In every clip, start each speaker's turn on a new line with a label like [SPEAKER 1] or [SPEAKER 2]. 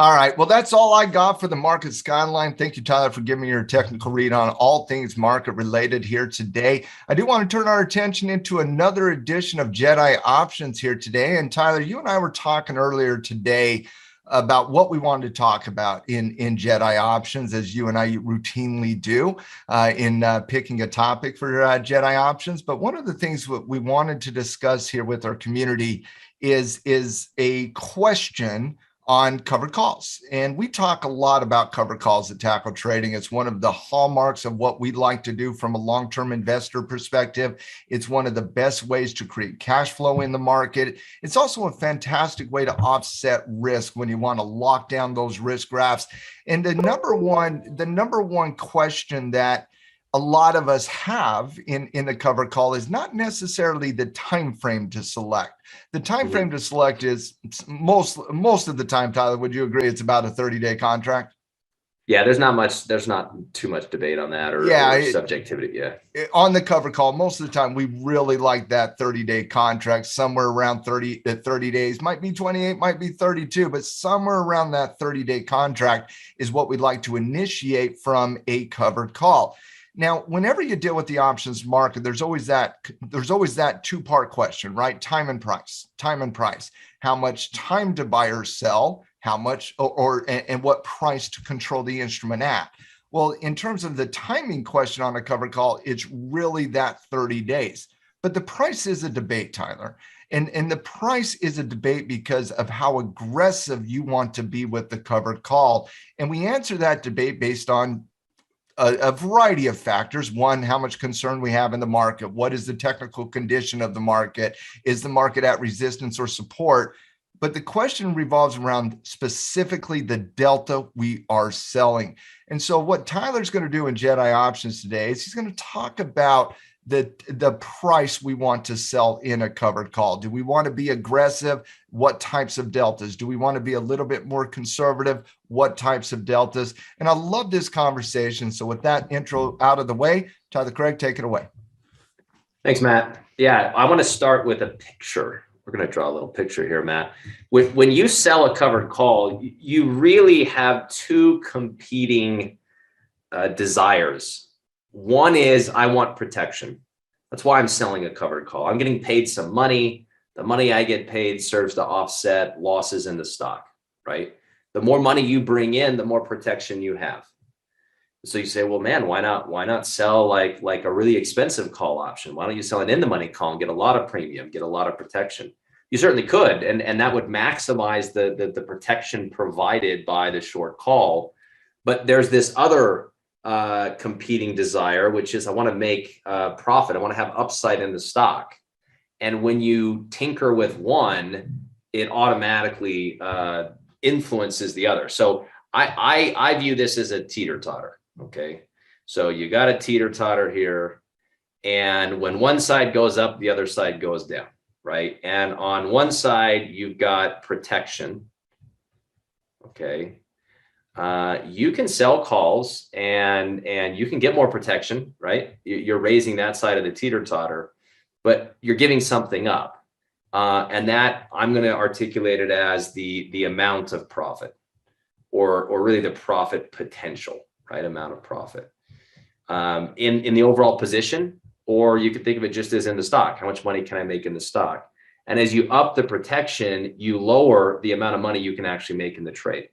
[SPEAKER 1] All right. Well, that's all I got for the market skyline. Thank you, Tyler, for giving me your technical read on all things market related here today. I do want to turn our attention into another edition of Jedi Options here today. And Tyler, you and I were talking earlier today about what we wanted to talk about in Jedi Options, as you and I routinely do in picking a topic for Jedi Options. But one of the things that we wanted to discuss here with our community is a question on covered calls. And we talk a lot about covered calls at Tackle Trading. It's one of the hallmarks of what we like to do from a long-term investor perspective. It's one of the best ways to create cash flow in the market. It's also a fantastic way to offset risk when you want to lock down those risk graphs. And the number one question that a lot of us have in the covered call is not necessarily the time frame to select. The time frame to select is most of the time, Tyler, would you agree it's about a 30-day contract?
[SPEAKER 2] Yeah, there's not too much debate on that or subjectivity. Yeah.
[SPEAKER 1] On the cover call, most of the time we really like that 30-day contract, somewhere around 30 days, might be 28, might be 32, but somewhere around that 30-day contract is what we'd like to initiate from a covered call. Now, whenever you deal with the options market, there's always that two-part question, right? Time and price. How much time to buy or sell, how much and what price to control the instrument at. Well, in terms of the timing question on a covered call, it's really that 30 days. But the price is a debate, Tyler. And the price is a debate because of how aggressive you want to be with the covered call. And we answer that debate based on a variety of factors. One, how much concern we have in the market. What is the technical condition of the market? Is the market at resistance or support? But the question revolves around specifically the delta we are selling. And so what Tyler's going to do in Jedi Options today is he's going to talk about the price we want to sell in a covered call. Do we want to be aggressive? What types of deltas? Do we want to be a little bit more conservative? What types of deltas? And I love this conversation. So with that intro out of the way, Tyler Craig, take it away.
[SPEAKER 2] Thanks, Matt. Yeah, I want to start with a picture. We're going to draw a little picture here, Matt. When you sell a covered call, you really have two competing desires. One is I want protection. That's why I'm selling a covered call. I'm getting paid some money. The money I get paid serves to offset losses in the stock, right? The more money you bring in, the more protection you have. So you say, well, man, why not sell like a really expensive call option? Why don't you sell an in the money call and get a lot of premium, get a lot of protection? You certainly could, and that would maximize the protection provided by the short call. But there's this other competing desire, which is I want to make profit. I want to have upside in the stock. And when you tinker with one, it automatically influences the other. So I view this as a teeter-totter. Okay. So you got a teeter-totter here. And when one side goes up, the other side goes down. Right. And on one side, you've got protection. Okay. You can sell calls and you can get more protection, right? You're raising that side of the teeter-totter, but you're giving something up. And that I'm going to articulate it as the amount of profit or really the profit potential, right? Amount of profit in the overall position, or you could think of it just as in the stock. How much money can I make in the stock? And as you up the protection, you lower the amount of money you can actually make in the trade,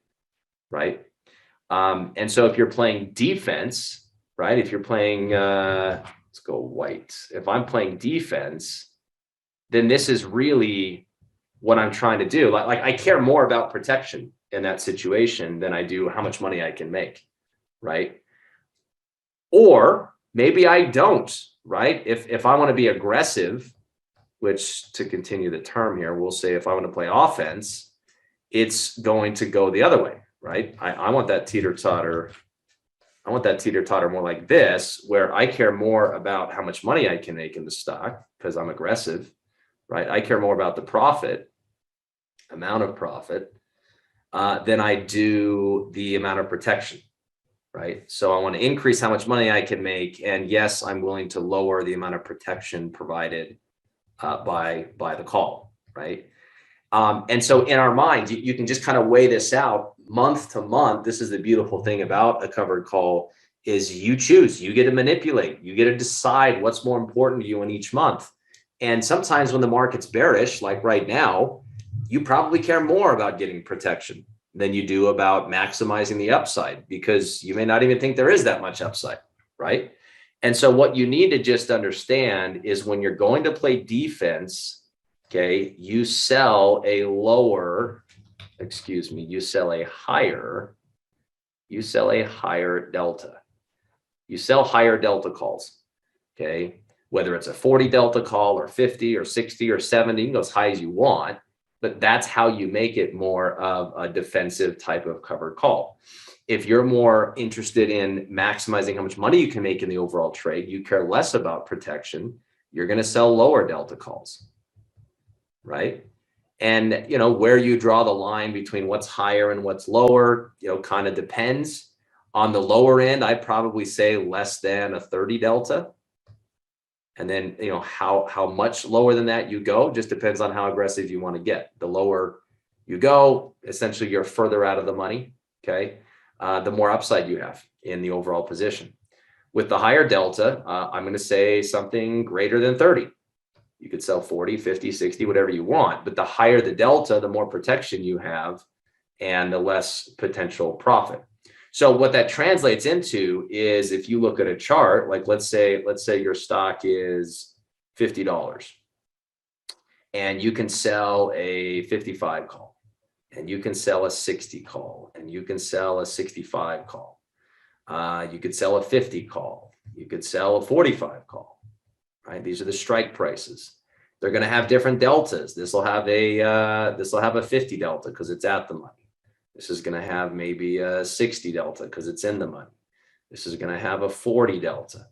[SPEAKER 2] right? And so if you're playing defense, right? If you're playing, let's go white. If I'm playing defense, then this is really what I'm trying to do. Like I care more about protection in that situation than I do how much money I can make, right? Or maybe I don't, right? If I want to be aggressive, which to continue the term here, we'll say if I want to play offense, it's going to go the other way. Right. I want that teeter-totter. I want that teeter-totter more like this, where I care more about how much money I can make in the stock because I'm aggressive, right? I care more about the profit, amount of profit, than I do the amount of protection, right? So I want to increase how much money I can make. And yes, I'm willing to lower the amount of protection provided by the call, right? And so in our minds, you can just kind of weigh this out. month to month, this is the beautiful thing about a covered call, is you choose, you get to manipulate, you get to decide what's more important to you in each month. And sometimes when the market's bearish, like right now, you probably care more about getting protection than you do about maximizing the upside, because you may not even think there is that much upside, right? And so what you need to just understand is when you're going to play defense, okay, you sell a higher delta. You sell higher delta calls, okay? Whether it's a 40 delta call or 50 or 60 or 70, you can go as high as you want, but that's how you make it more of a defensive type of covered call. If you're more interested in maximizing how much money you can make in the overall trade, you care less about protection, you're going to sell lower delta calls, right? And, you know, where you draw the line between what's higher and what's lower, you know, kind of depends. On the lower end, I'd probably say less than a 30 delta. And then, you know, how much lower than that you go just depends on how aggressive you want to get. The lower you go, essentially you're further out of the money, okay? The more upside you have in the overall position. With the higher delta, I'm going to say something greater than 30. You could sell 40, 50, 60, whatever you want. But the higher the delta, the more protection you have and the less potential profit. So what that translates into is if you look at a chart, like let's say your stock is $50 and you can sell a 55 call and you can sell a 60 call and you can sell a 65 call. You could sell a 50 call. You could sell a 45 call, right? These are the strike prices. They're going to have different deltas. This will have a 50 delta because it's at the money. This is going to have maybe a 60 delta because it's in the money. This is going to have a 40 delta,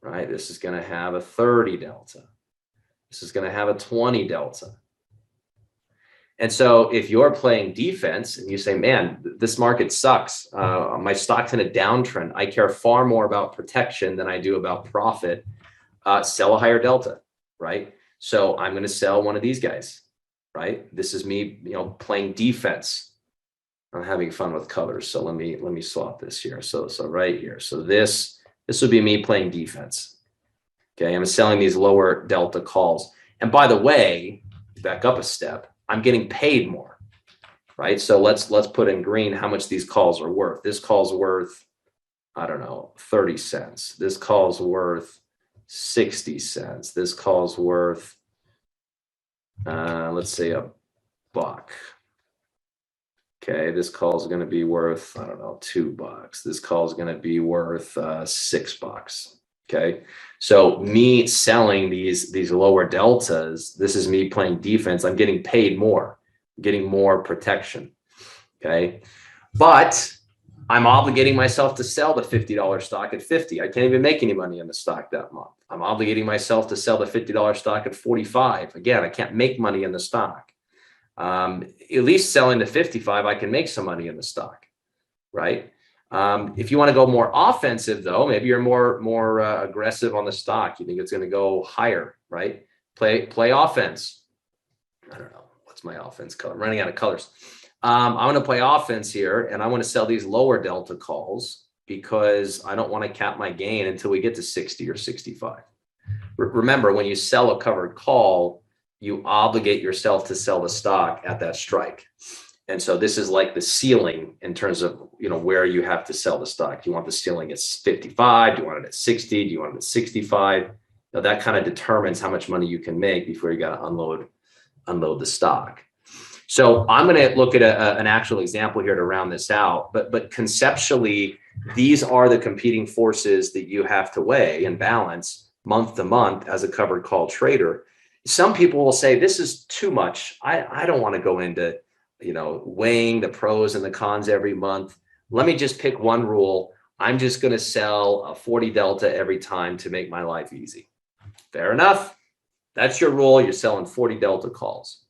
[SPEAKER 2] right? This is going to have a 30 delta. This is going to have a 20 delta. And so if you're playing defense and you say, man, this market sucks, my stock's in a downtrend, I care far more about protection than I do about profit, sell a higher delta, right? So I'm going to sell one of these guys, right? This is me, you know, playing defense. I'm having fun with colors, so let me swap this here. So right here. So this would be me playing defense. Okay, I'm selling these lower delta calls. And by the way, back up a step, I'm getting paid more, right? So let's put in green how much these calls are worth. This call's worth, I don't know, 30 cents. This call's worth 60 cents. This call's worth, let's say $1. Okay, this call is going to be worth, I don't know, $2. This call is going to be worth $6. Okay, so me selling these lower deltas, this is me playing defense. I'm getting paid more, getting more protection. Okay, but I'm obligating myself to sell the $50 stock at 50. I can't even make any money in the stock that month. I'm obligating myself to sell the $50 stock at 45. Again, I can't make money in the stock. At least selling the 55, I can make some money in the stock, right? If you want to go more offensive, though, maybe you're more aggressive on the stock. You think it's going to go higher, right? Play offense. I don't know. What's my offense color? I'm running out of colors. I'm going to play offense here, and I want to sell these lower delta calls because I don't want to cap my gain until we get to 60 or 65. Remember, when you sell a covered call, you obligate yourself to sell the stock at that strike. And so this is like the ceiling in terms of, you know, where you have to sell the stock. Do you want the ceiling at 55? Do you want it at 60? Do you want it at 65? Now that kind of determines how much money you can make before you got to unload the stock. So I'm going to look at an actual example here to round this out. But conceptually, these are the competing forces that you have to weigh and balance month to month as a covered call trader. Some people will say, this is too much. I don't want to go into, you know, weighing the pros and the cons every month. Let me just pick one rule. I'm just going to sell a 40 delta every time to make my life easy. Fair enough. That's your rule. You're selling 40 delta calls.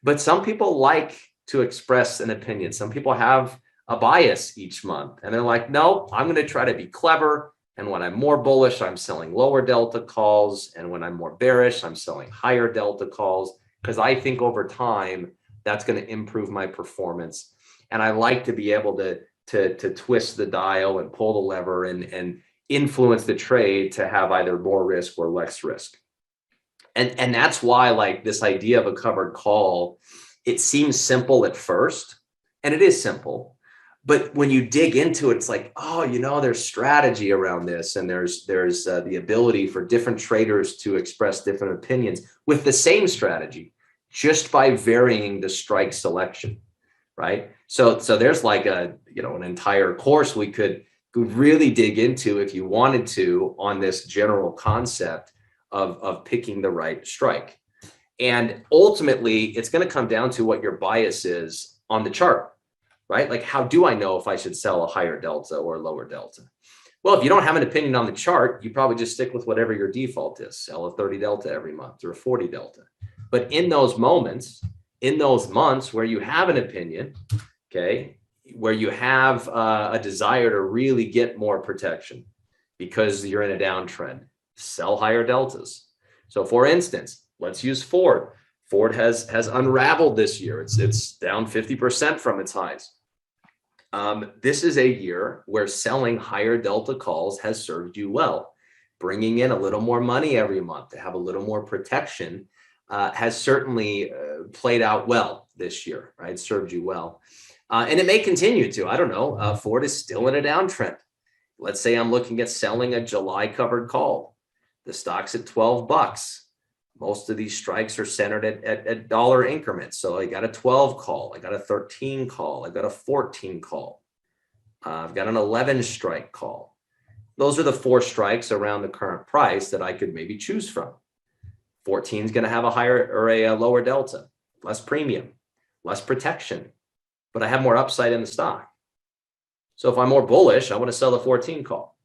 [SPEAKER 2] But some people like to express an opinion. Some people have a bias each month and they're like, no, I'm going to try to be clever. And when I'm more bullish, I'm selling lower delta calls. And when I'm more bearish, I'm selling higher delta calls because I think over time, that's going to improve my performance. And I like to be able to twist the dial and pull the lever and influence the trade to have either more risk or less risk. And that's why, like, this idea of a covered call, it seems simple at first, and it is simple. But when you dig into it, it's like, oh, there's strategy around this, and there's the ability for different traders to express different opinions with the same strategy, just by varying the strike selection, right? So there's like an entire course we could really dig into if you wanted to on this general concept of picking the right strike. And ultimately, it's going to come down to what your bias is on the chart, right? Like, how do I know if I should sell a higher delta or a lower delta? Well, if you don't have an opinion on the chart, you probably just stick with whatever your default is. Sell a 30 delta every month or a 40 delta. But in those moments, in those months where you have an opinion, okay, where you have a desire to really get more protection because you're in a downtrend, sell higher deltas. So for instance, let's use Ford. Ford has unraveled this year. It's down 50% from its highs. This is a year where selling higher delta calls has served you well. Bringing in a little more money every month to have a little more protection has certainly played out well this year, right? Served you well. And it may continue to. I don't know. Ford is still in a downtrend. Let's say I'm looking at selling a July covered call. The stock's at $12. Most of these strikes are centered at dollar increments. So I got a 12 call, I got a 13 call, I got a 14 call. I've got an 11 strike call. Those are the 4 strikes around the current price that I could maybe choose from. 14 is going to have a higher or a lower delta, less premium, less protection, but I have more upside in the stock. So if I'm more bullish, I want to sell the 14 call.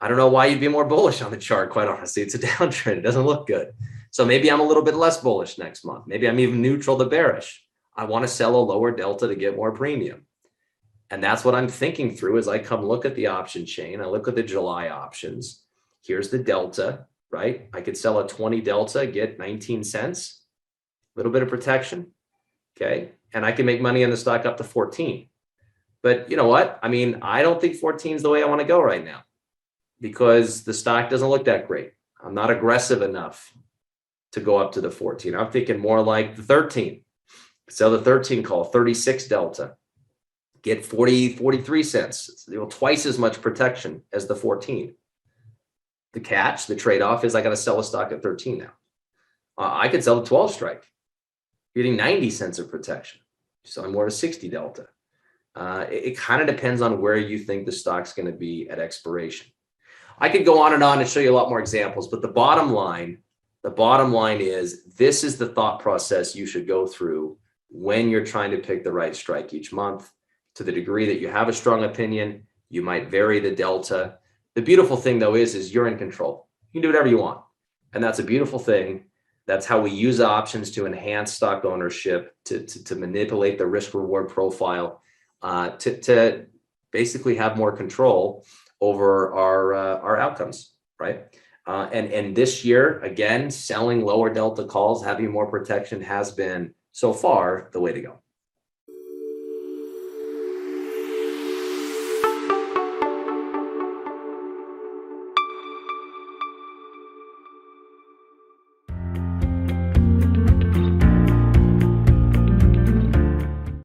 [SPEAKER 2] I don't know why you'd be more bullish on the chart, quite honestly. It's a downtrend. It doesn't look good. So maybe I'm a little bit less bullish next month. Maybe I'm even neutral to bearish. I want to sell a lower delta to get more premium. And that's what I'm thinking through as I come look at the option chain. I look at the July options. Here's the delta, right? I could sell a 20 delta, get 19 cents, a little bit of protection, okay? And I can make money on the stock up to 14. But you know what? I mean, I don't think 14 is the way I want to go right now, because the stock doesn't look that great. I'm not aggressive enough to go up to the 14. I'm thinking more like the 13. Sell the 13 call, 36 delta, get 43 cents, twice as much protection as the 14. The catch, the trade-off is I got to sell a stock at 13 now. I could sell the 12 strike, getting 90 cents of protection. Selling more to 60 delta. It kind of depends on where you think the stock's going to be at expiration. I could go on and show you a lot more examples, but the bottom line is this is the thought process you should go through when you're trying to pick the right strike each month. To the degree that you have a strong opinion, you might vary the delta. The beautiful thing though is you're in control. You can do whatever you want. And that's a beautiful thing. That's how we use options to enhance stock ownership, to manipulate the risk reward profile, to basically have more control over our outcomes, right? And this year, again, selling lower delta calls, having more protection has been so far the way to go.